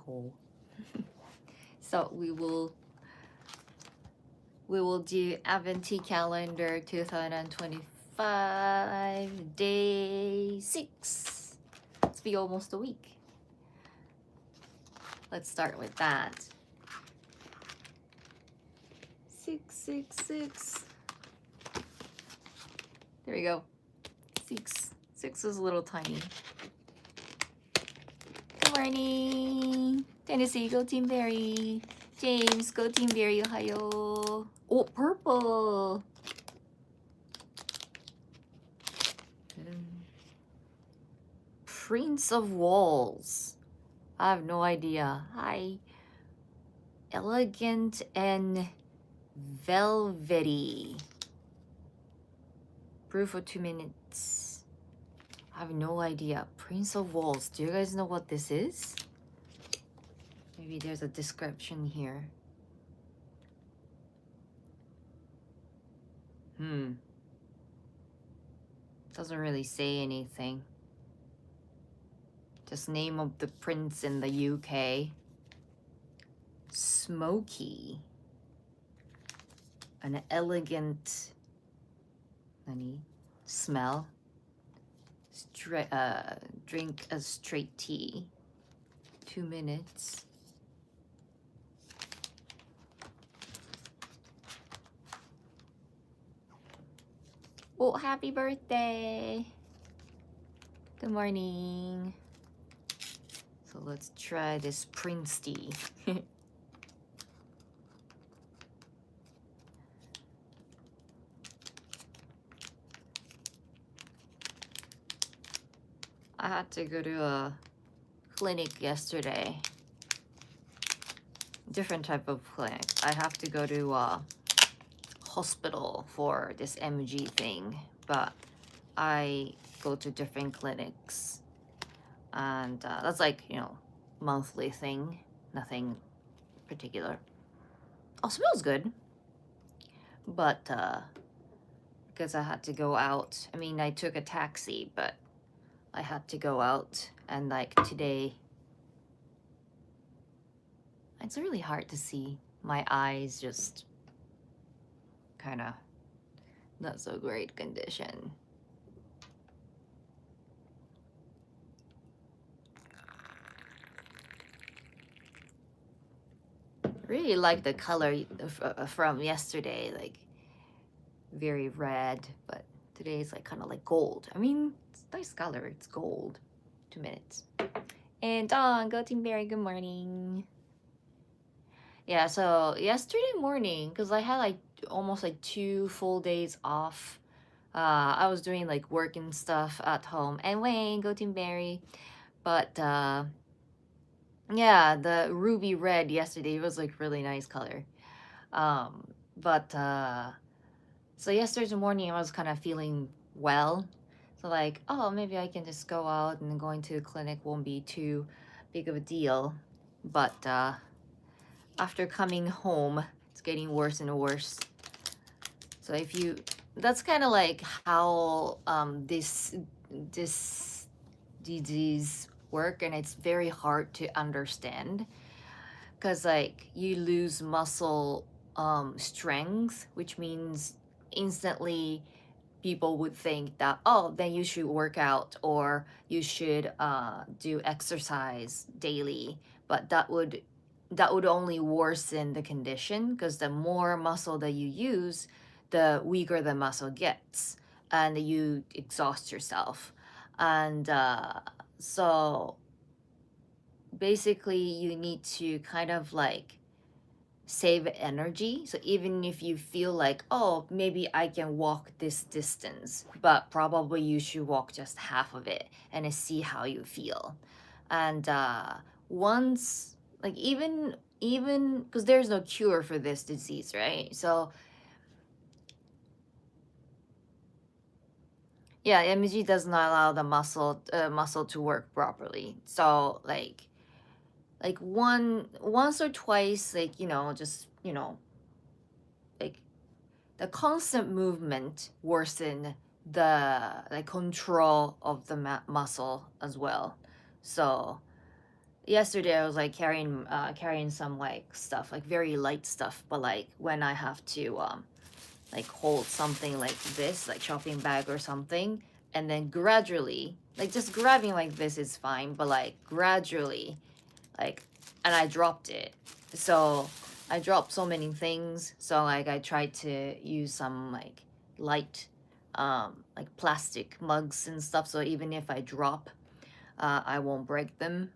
Yahoo. So we will do Advent calendar 2025 day 6. It's be almost a week. Let's start with that. 666. There we go. 6 is a little tiny. Good morning. Tennessee, go Team Berry. James, go Team Berry. Ohio. Oh, purple. Prince of Walls. I have no idea. Hi. Elegant and velvety. Brew for 2 minutes. I have no idea. Prince of Walls. Do you guys know what this is? Maybe there's a description here. Doesn't really say anything. Just name of the prince in the UK. Smoky. An elegant smell. Drink a straight tea. 2 minutes. Oh, happy birthday. Good morning. So let's try this Prince tea. I had to go to a clinic yesterday. Different type of clinic. I have to go to a hospital for this MG thing, but I go to different clinics, and that's like, you know, monthly thing, nothing particular. Oh, smells good, but because I had to go out, I mean, I took a taxi, but I had to go out, and like today, it's really hard to see. My eyes just kind of not so great condition. Really like the color from yesterday, like very red, but today is like kind of like gold. I mean, it's a nice color. It's gold. 2 minutes. And Dawn, go Team Berry, good morning. Yeah, so yesterday morning, because I had like almost like 2 full days off, I was doing like work and stuff at home. And Wayne, go Team Berry. But yeah, the ruby red yesterday was like really nice color. But so yesterday morning I was kind of feeling well. So like, oh, maybe I can just go out, and going to the clinic won't be too big of a deal. But after coming home, it's getting worse and worse. So if you, that's kind of like how this disease work, and it's very hard to understand, because like you lose muscle strength, which means instantly people would think that, oh, then you should work out, or you should do exercise daily. But that would only worsen the condition, because the more muscle that you use, the weaker the muscle gets, and you exhaust yourself. And so basically you need to kind of like save energy. So even if you feel like, oh, maybe I can walk this distance, but probably you should walk just half of it and see how you feel. And once, like, even because there's no cure for this disease, right? So yeah, MG does not allow the muscle to work properly. So like once or twice, like, you know, just, you know, like the constant movement worsen the like control of the muscle as well. So yesterday I was like carrying some like stuff, like very light stuff, but like when I have to like hold something like this, like shopping bag or something, and then gradually, like just grabbing like this is fine, but like gradually, like, and I dropped it. So I dropped so many things. So like I tried to use some like light, like plastic mugs and stuff. So even if I drop, I won't break them.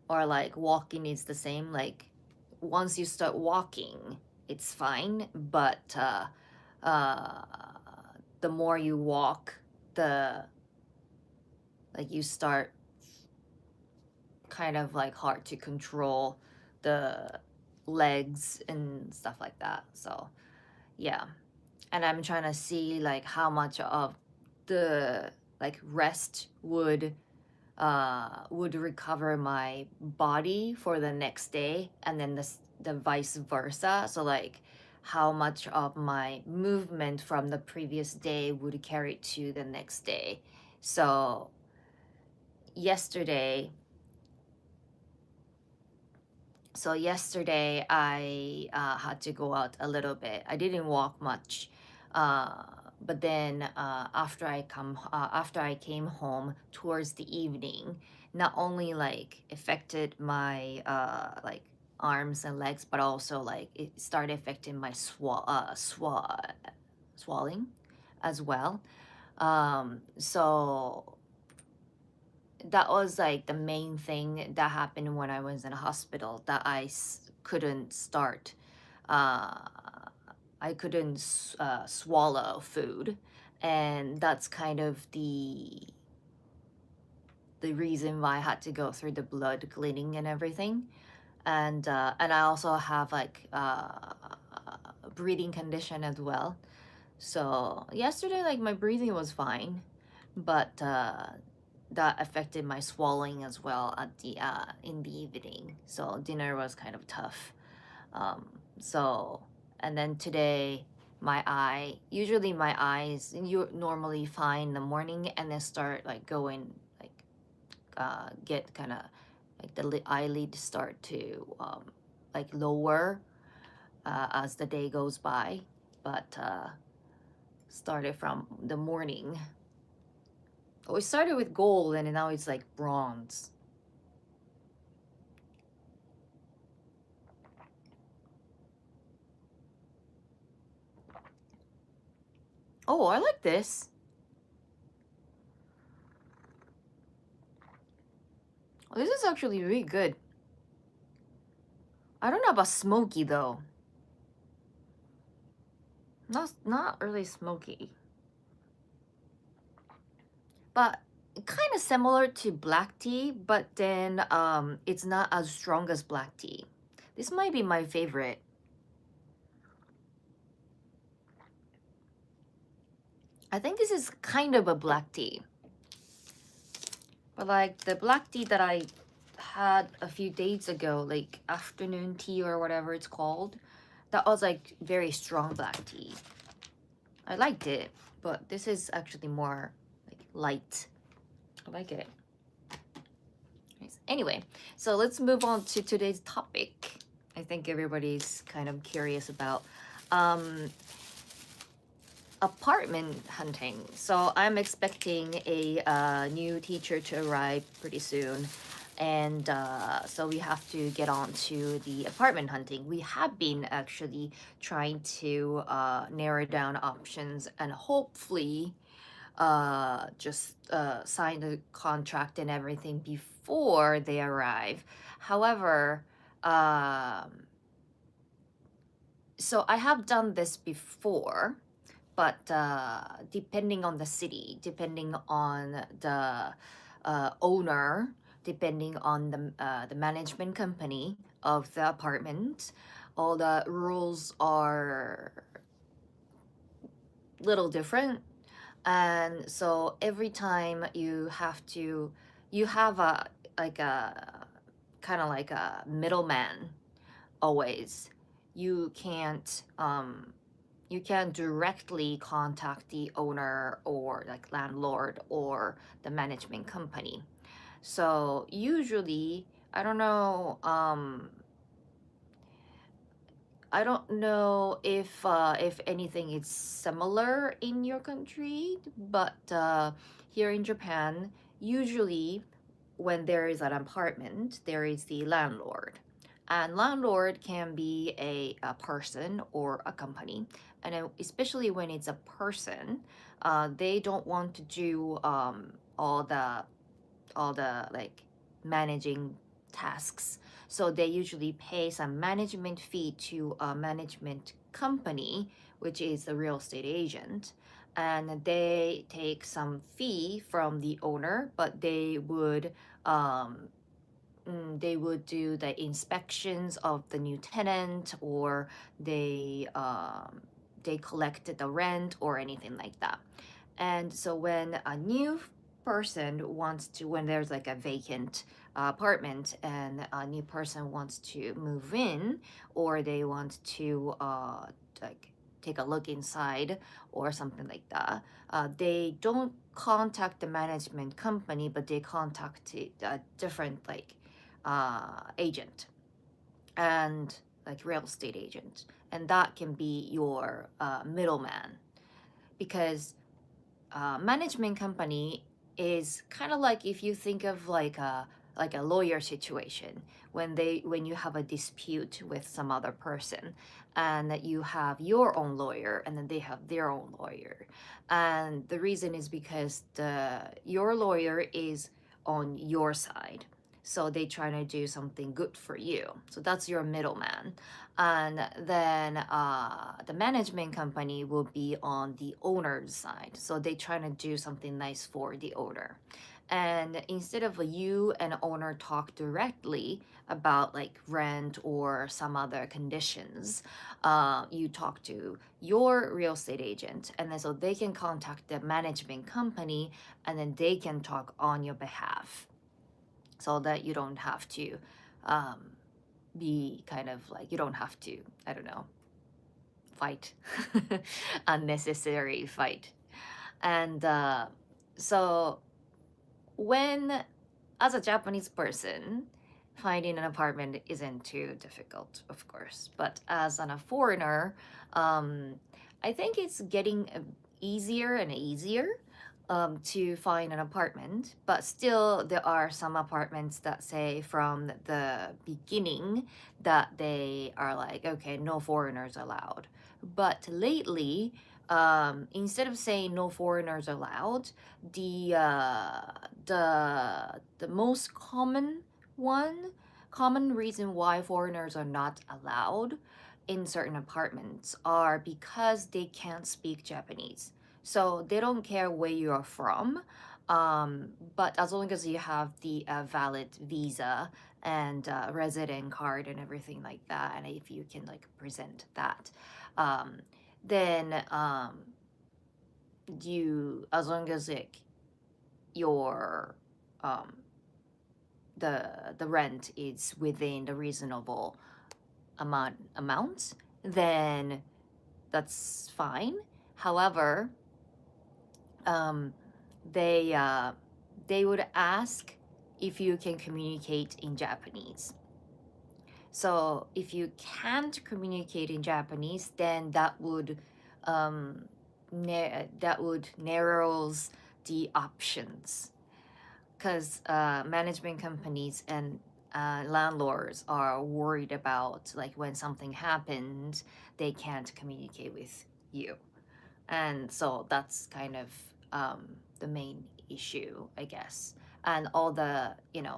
Or like walking is the same. Like once you start walking, it's fine, but uh, the more you walk, the like you start kind of like hard to control the legs and stuff like that. So yeah, and I'm trying to see like how much of the like rest would recover my body for the next day, and then the vice versa. So like how much of my movement from the previous day would carry to the next day. So yesterday yesterday I had to go out a little bit. I didn't walk much, uh, but then after I came home towards the evening, not only like affected my like arms and legs, but also like it started affecting my swelling as well. So that was like the main thing that happened when I was in a hospital, that couldn't start. Uh, I couldn't swallow food, and that's kind of the reason why I had to go through the blood cleaning and everything. And I also have like a breathing condition as well. So yesterday, like my breathing was fine, but that affected my swallowing as well at the in the evening. So dinner was kind of tough. Um, so and then today, usually my eyes you normally fine in the morning, and then start like going like get kind of like the eyelid start to like lower as the day goes by, but started from the morning. Oh, it started with gold and now it's like bronze. Oh, I like this. Oh, this is actually really good. I don't know about smoky though. Not really smoky. But kind of similar to black tea, but then it's not as strong as black tea. This might be my favorite. I think this is kind of a black tea. But like the black tea that I had a few days ago, like afternoon tea or whatever it's called, that was like very strong black tea. I liked it, but this is actually more like light. I like it. Nice. Anyway, so let's move on to today's topic. I think everybody's kind of curious about um, apartment hunting. So I'm expecting a new teacher to arrive pretty soon. And so we have to get on to the apartment hunting. We have been actually trying to narrow down options and hopefully just sign the contract and everything before they arrive. However, so I have done this before, but depending on the city, depending on the owner, depending on the management company of the apartment, all the rules are little different. And so every time you have a like a kind of like a middleman always. You can't you can directly contact the owner or like landlord or the management company. So usually I don't know. I don't know if anything is similar in your country, but here in Japan, usually when there is an apartment, there is the landlord. And landlord can be a person or a company. And especially when it's a person, they don't want to do all the like managing tasks. So they usually pay some management fee to a management company, which is a real estate agent. And they take some fee from the owner, but um, they would do the inspections of the new tenant, or they collected the rent or anything like that. And so when a new person wants to, when there's like a vacant apartment and a new person wants to move in, or they want to like take a look inside or something like that, they don't contact the management company, but they contact a different like agent and like real estate agent, and that can be your middleman, because management company is kind of like, if you think of like a lawyer situation, when you have a dispute with some other person, and that you have your own lawyer and then they have their own lawyer, and the reason is because the your lawyer is on your side, so they try to do something good for you, so that's your middleman. And then the management company will be on the owner's side, so they try to do something nice for the owner. And instead of you and owner talk directly about like rent or some other conditions, you talk to your real estate agent, and then so they can contact the management company, and then they can talk on your behalf, so that you don't have to um, be kind of like, you don't have to, I don't know, fight, unnecessary fight. And so when, as a Japanese person, finding an apartment isn't too difficult, of course, but as a foreigner, um, I think it's getting easier and easier to find an apartment. But still, there are some apartments that say from the beginning that they are like, okay, no foreigners allowed. But lately, instead of saying no foreigners allowed, the the most one common reason why foreigners are not allowed in certain apartments are because they can't speak Japanese. So they don't care where you are from, but as long as you have the valid visa and resident card and everything like that, and if you can like present that, um, then you, as long as like your um, the rent is within the reasonable amount, then that's fine. However, um, they they would ask if you can communicate in Japanese. So if you can't communicate in Japanese, then um, that would narrows the options, because management companies and landlords are worried about like when something happens, they can't communicate with you, and so that's kind of the main issue, I guess. And all the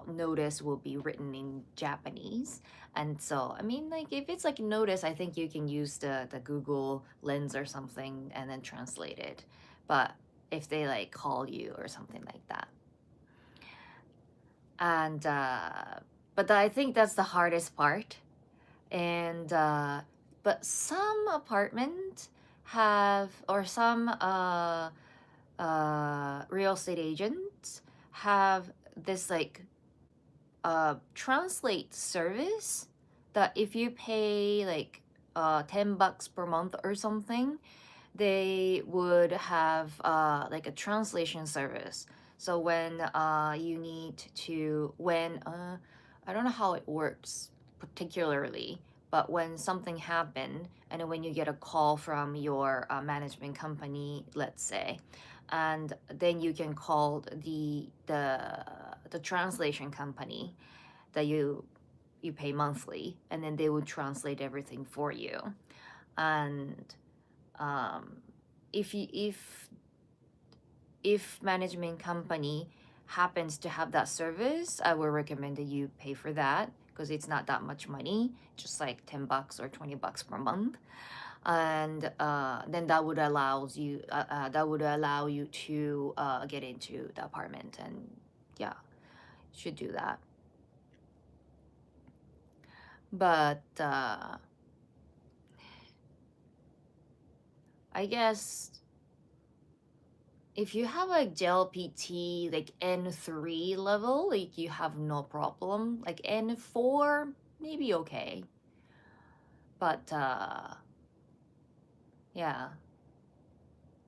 notice will be written in Japanese, and so I mean, like if it's like notice, I think you can use the Google Lens or something and then translate it. But if they like call you or something like that, and but I think that's the hardest part. And but some apartment have, or some real estate agents have this like translate service, that if you pay like $10 per month or something, they would have like a translation service. So when you need to, when I don't know how it works particularly, but when something happened and when you get a call from your management company, let's say, and then you can call the translation company that you pay monthly, and then they would translate everything for you. And um, if management company happens to have that service, I would recommend that you pay for that because it's not that much money, just like $10 or $20 per month. And then that would allow you to get into the apartment, and yeah, should do that. But I guess if you have like JLPT like N3 level, like you have no problem. Like N4, maybe okay. But yeah,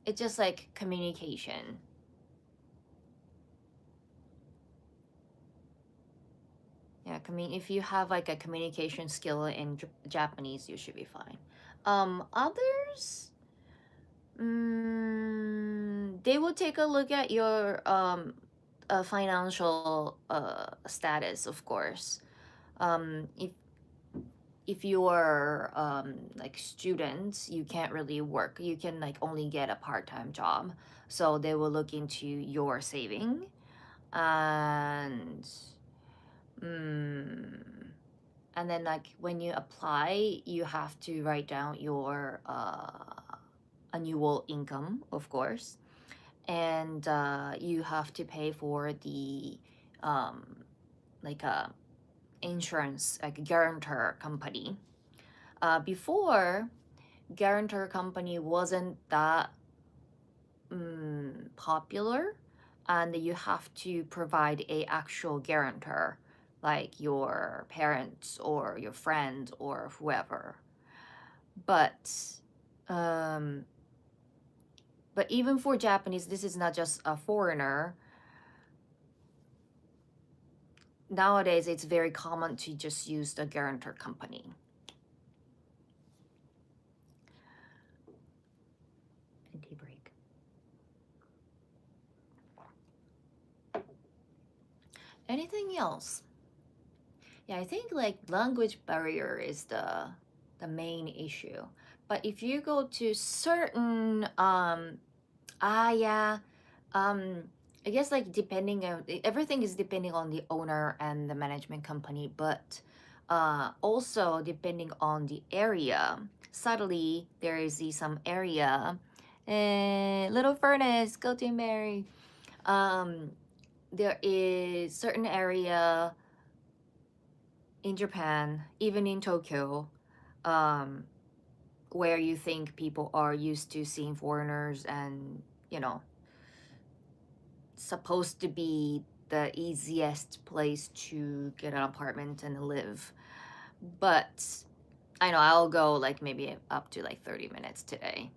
it's just like communication. Yeah, if you have like a communication skill in Japanese, you should be fine. Others, they will take a look at your financial status, of course. If you're like students, you can't really work. You can like only get a part-time job. So they will look into your saving, and mm, and then like when you apply, you have to write down your annual income, of course, and you have to pay for the um, like a insurance, like guarantor company. Before, guarantor company wasn't that popular, and you have to provide a actual guarantor, like your parents or your friend or whoever. But um, but even for Japanese, this is not just a foreigner. Nowadays, it's very common to just use the guarantor company. And tea break. Anything else? Yeah, I think like language barrier is the main issue. But if you go to certain yeah, um I guess like depending on everything is depending on the owner and the management company, but also depending on the area. Suddenly there is some area, little furnace, go to Mary. Um, there is certain area in Japan, even in Tokyo, um, where you think people are used to seeing foreigners, and you know, supposed to be the easiest place to get an apartment and live. But I know I'll go like maybe up to like 30 minutes today.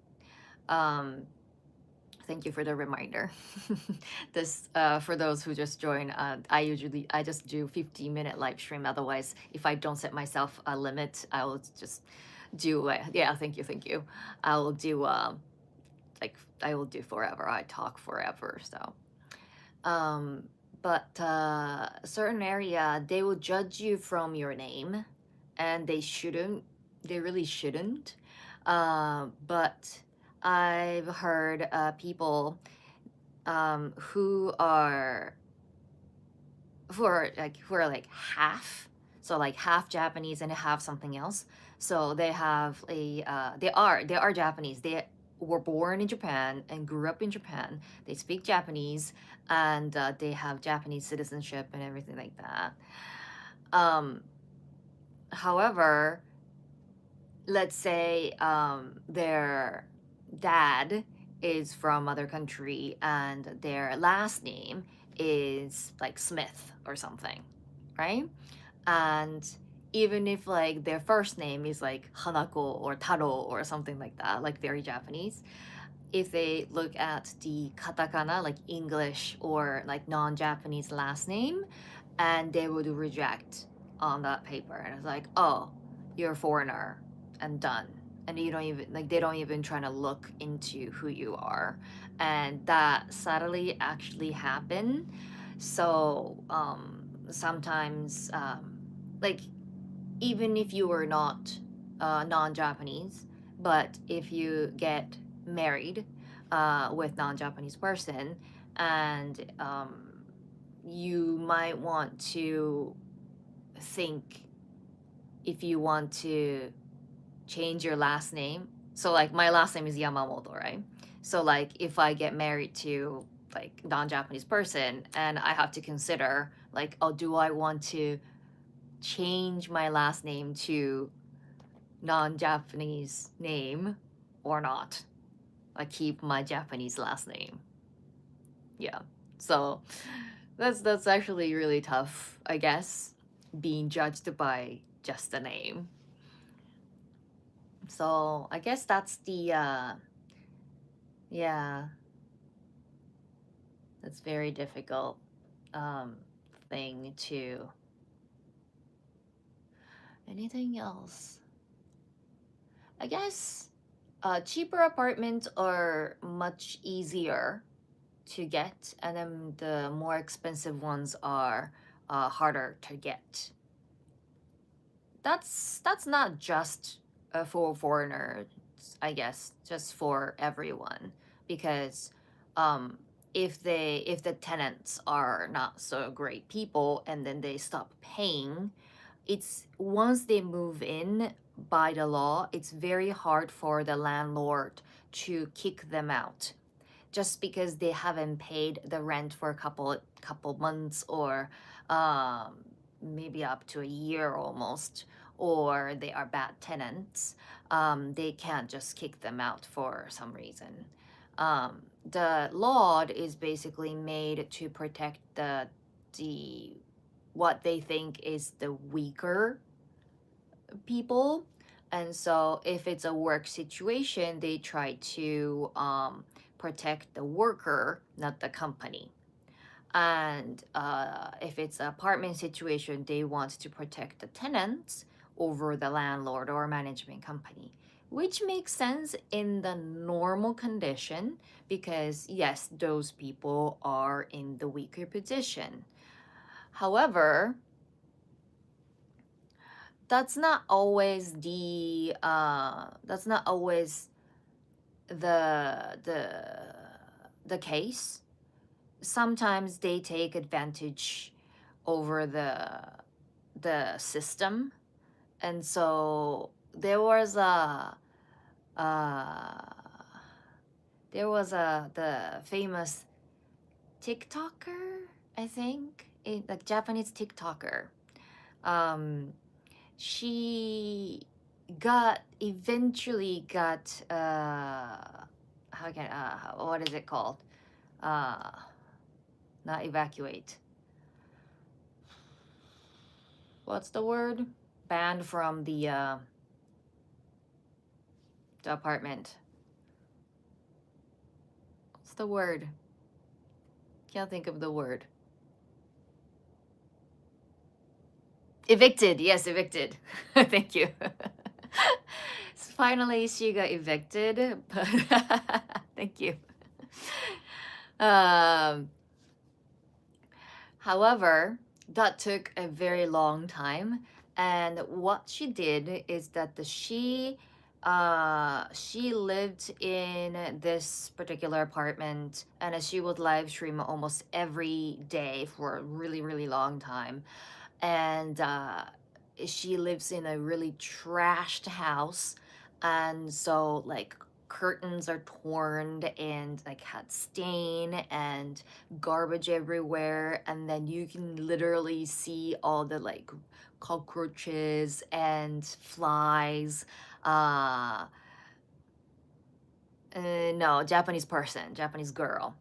Um, Thank you for the reminder. This for those who just joined, I just do 15-minute live stream. Otherwise, if I don't set myself a limit, I will just do yeah, thank you. I will do like I will do forever. I talk forever. So um but certain area, they will judge you from your name, and they really shouldn't. But I've heard people who are like half, so like half Japanese and half something else. So they have they are Japanese. They were born in Japan and grew up in Japan. They speak Japanese, and they have Japanese citizenship and everything like that. Um, However, let's say their dad is from other country and their last name is like Smith or something, right? And even if like their first name is like Hanako or Taro or something like that, like very Japanese, if they look at the katakana, like English or like non-Japanese last name, and they would reject on that paper, and it's like, oh, you're a foreigner, and done. And you don't even like, they don't even try to look into who you are. And that sadly actually happened. So sometimes like, even if you were not non-Japanese, but if you get married with non-Japanese person, and you might want to think if you want to change your last name. So like, my last name is Yamamoto, right? So like, if I get married to like non-Japanese person, and I have to consider like, oh, do I want to change my last name to non-Japanese name or not? I keep my Japanese last name. Yeah. So that's actually really tough, I guess, being judged by just the name. So I guess that's the yeah, that's very difficult thing to. Anything else? I guess cheaper apartments are much easier to get, and then the more expensive ones are harder to get. That's not just for foreigners, I guess, just for everyone, because um, if the tenants are not so great people and then they stop paying, it's once they move in, by the law, it's very hard for the landlord to kick them out just because they haven't paid the rent for a couple months, or um, maybe up to a year almost, or they are bad tenants. They can't just kick them out for some reason. The law is basically made to protect the what they think is the weaker people. And so if it's a work situation, they try to protect the worker, not the company. And if it's an apartment situation, they want to protect the tenants over the landlord or management company, which makes sense in the normal condition, because yes, those people are in the weaker position. However, that's not always the the case. Sometimes they take advantage over the system. And so uh there was a the famous TikToker, I think, like Japanese TikToker. um she got eventually got how can what is it called, uh not evacuate, what's the word, banned from the apartment. What's the word? Can't think of the word. Evicted. Yes, evicted. Thank you. Finally, she got evicted, but thank you. Um, However, that took a very long time. And what she did is that she lived in this particular apartment, and she would live stream almost every day for a really, really long time. And she lives in a really trashed house, and so like curtains are torn and like had stain and garbage everywhere, and then you can literally see all the like cockroaches and flies. uh no, Japanese person, Japanese girl.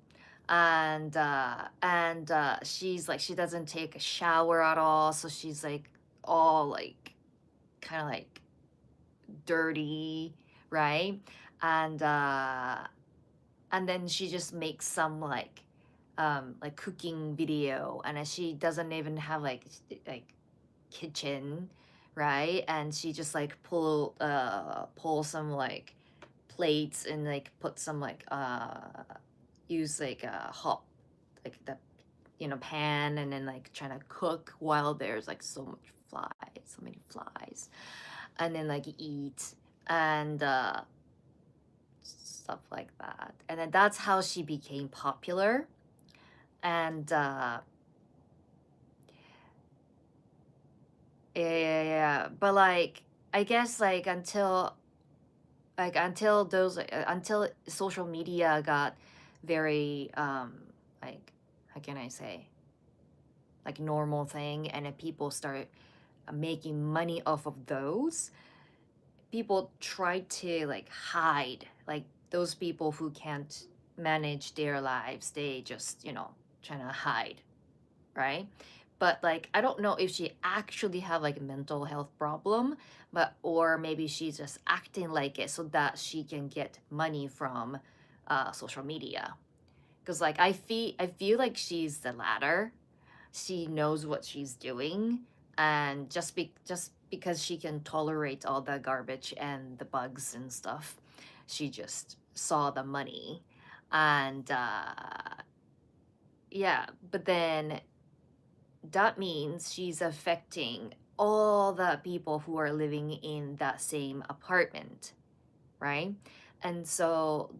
And she's like, she doesn't take a shower at all, so she's like all like kind of like dirty, right? And and then she just makes some like like cooking video, and she doesn't even have like kitchen, right? And she just like pull some like plates and like put some like use like a hot like the pan, and then like trying to cook while there's like so many flies, and then like eat and stuff like that. And then that's how she became popular. And yeah. But like I guess until social media got very like how can I say, like normal thing, and then people start making money off of those, people try to like hide, like those people who can't manage their lives, they just trying to hide, right? But like I don't know if she actually have like a mental health problem, but or maybe she's just acting like it so that she can get money from social media. Because like I feel like she's the latter. She knows what she's doing, and just because she can tolerate all the garbage and the bugs and stuff, she just saw the money. And yeah, but then that means she's affecting all the people who are living in that same apartment, right? And so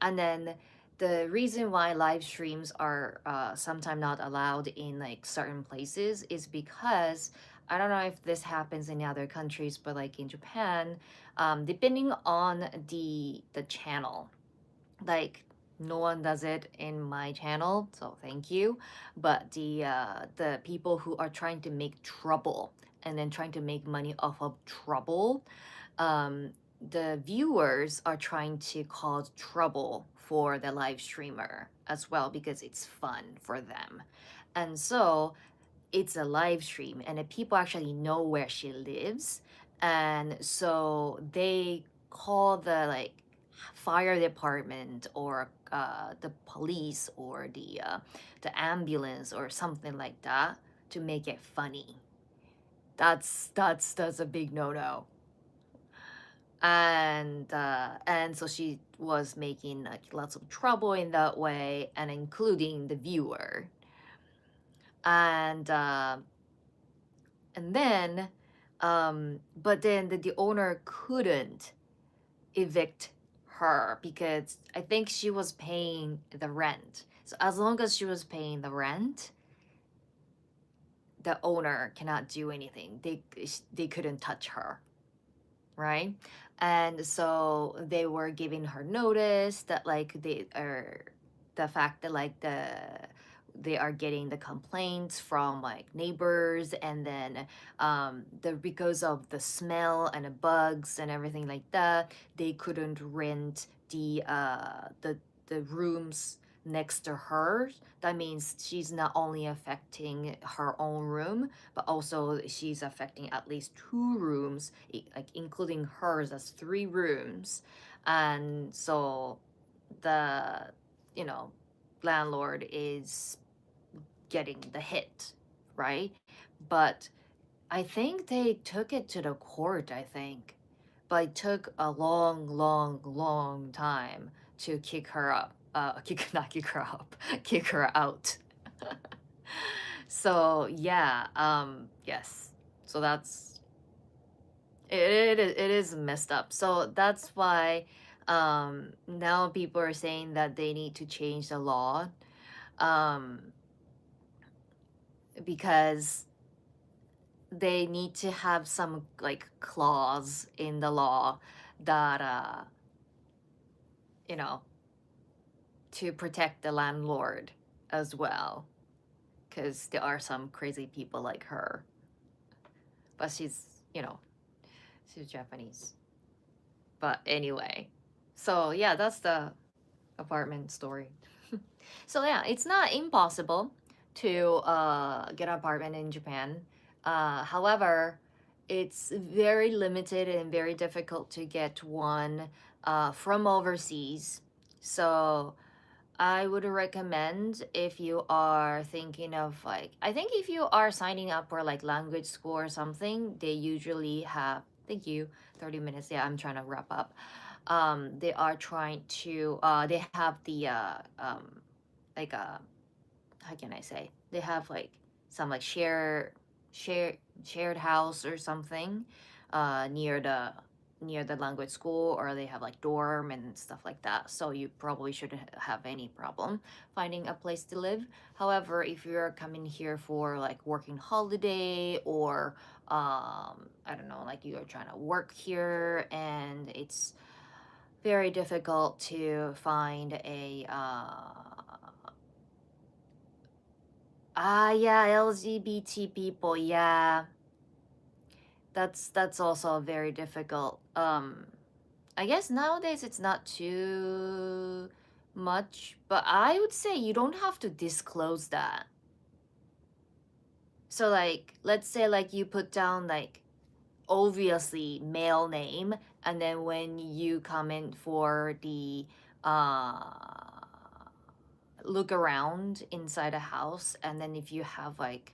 and then the reason why live streams are sometimes not allowed in like certain places is because I don't know if this happens in other countries, but like in Japan, depending on the channel, like no one does it in my channel, so thank you. But the people who are trying to make trouble and then trying to make money off of trouble, um, the viewers are trying to cause trouble for the live streamer as well because it's fun for them. And so it's a live stream, and the people actually know where she lives, and so they call the like fire department or the police or the ambulance or something like that to make it funny. That's a big no-no. And so she was making like lots of trouble in that way, and including the viewer. And uh and then but then the owner couldn't evict her because I think she was paying the rent. So as long as she was paying the rent, the owner cannot do anything. They couldn't touch her, right? And so they were giving her notice that like they are the fact that like they are getting the complaints from like neighbors, and then the because of the smell and the bugs and everything like that, they couldn't rent the rooms next to hers. That means she's not only affecting her own room, but also she's affecting at least two rooms, like including hers as three rooms. And so the you know landlord is getting the hit, right? But I think they took it to the court, I think. But it took a long, long, long time to kick her up. Not kick her up, kick her out. So yeah, yes. So that's it is messed up. So that's why now people are saying that they need to change the law, um because they need to have some like clause in the law that you know to protect the landlord as well, because there are some crazy people like her, but she's Japanese. But anyway, so yeah, that's the apartment story. So yeah, it's not impossible to get an apartment in Japan. However, it's very limited and very difficult to get one from overseas. So I would recommend if you are thinking of like, I think if you are signing up for like language school or something, they usually have, thank you, 30 minutes. Yeah, I'm trying to wrap up. They are trying to, they have the, like, how can I say? They have like some like share, shared house or something, near the language school, or they have like dorm and stuff like that, so you probably shouldn't have any problem finding a place to live. However, if you're coming here for like working holiday, or I don't know, like you're trying to work here and it's very difficult to find a yeah, LGBT people, yeah, that's also very difficult. I guess nowadays it's not too much, but I would say you don't have to disclose that. So like, let's say like you put down like obviously male name, and then when you come in for the look around inside a house, and then if you have like,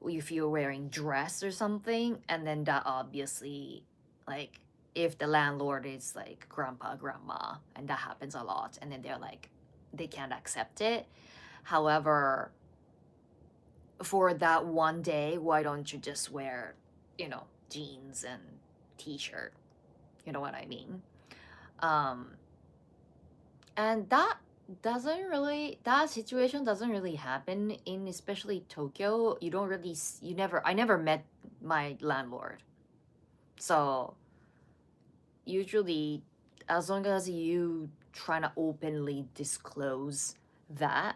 if you're wearing dress or something, and then that obviously, like, if the landlord is like grandpa grandma, and that happens a lot, and then they're like, they can't accept it. However, for that one day, why don't you just wear, jeans and t-shirt, you know what I mean? um and that situation doesn't really happen in, especially Tokyo. You don't really you never, I never met my landlord. So usually, as long as you trying to openly disclose that,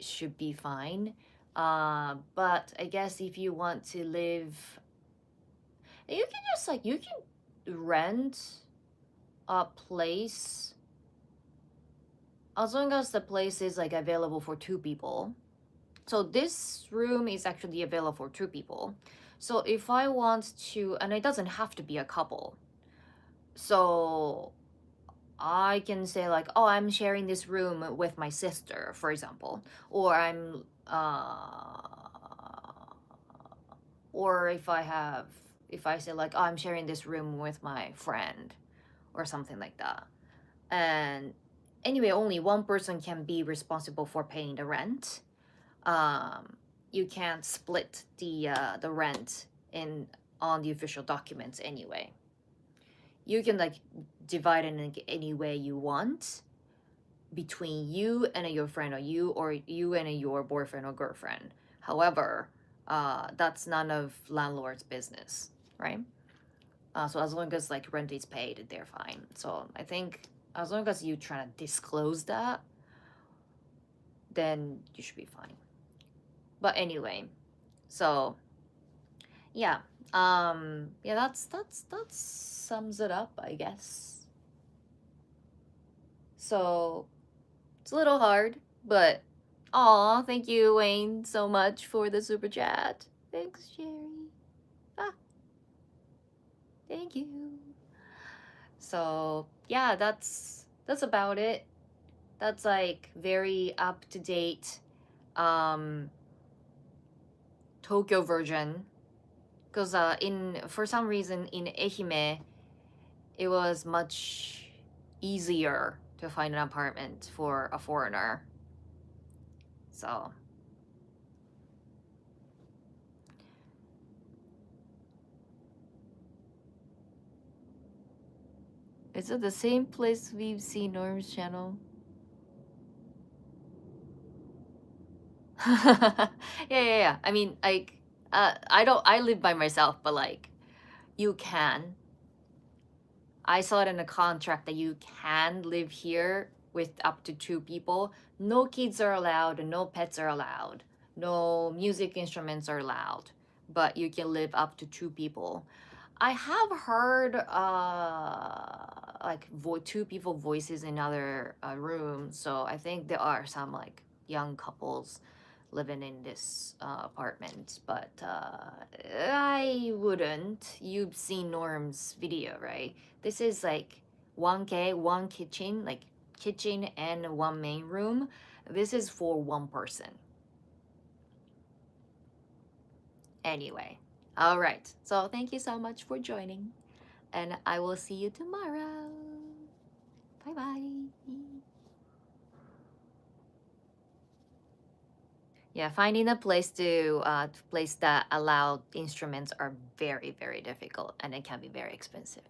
should be fine. But I guess if you want to live, you can just like, you can rent a place as long as the place is like available for two people. So this room is actually available for two people. So if I want to, and it doesn't have to be a couple. So I can say like, oh, I'm sharing this room with my sister, for example, or or if I say like, oh, I'm sharing this room with my friend, or something like that. And anyway, only one person can be responsible for paying the rent. You can't split the rent in on the official documents anyway. You can like divide it in any way you want between you and your friend, or you and your boyfriend or girlfriend. However, that's none of landlord's business, right? So as long as like rent is paid, they're fine. So I think as long as you try to disclose that, then you should be fine. But anyway, so yeah, yeah, that sums it up, I guess. So it's a little hard, but aw, thank you, Wayne, so much for the super chat. Thanks, Jerry. Ah, thank you. So yeah, that's about it. That's like very up to date Tokyo version. Because in for some reason in Ehime, it was much easier to find an apartment for a foreigner. So is it the same place we've seen Norm's channel? Yeah, yeah, yeah. I mean, like, I live by myself, but like, you can. I saw it in a contract that you can live here with up to two people. No kids are allowed, no pets are allowed, no music instruments are allowed, but you can live up to two people. I have heard like two people voices in other rooms, so I think there are some like young couples living in this apartment, but I wouldn't. You've seen Norm's video, right? This is like 1K, one kitchen, like kitchen and one main room. This is for one person. Anyway, all right. So thank you so much for joining, and I will see you tomorrow. Bye bye. Yeah, finding a place to place that allow instruments are very, very difficult, and it can be very expensive.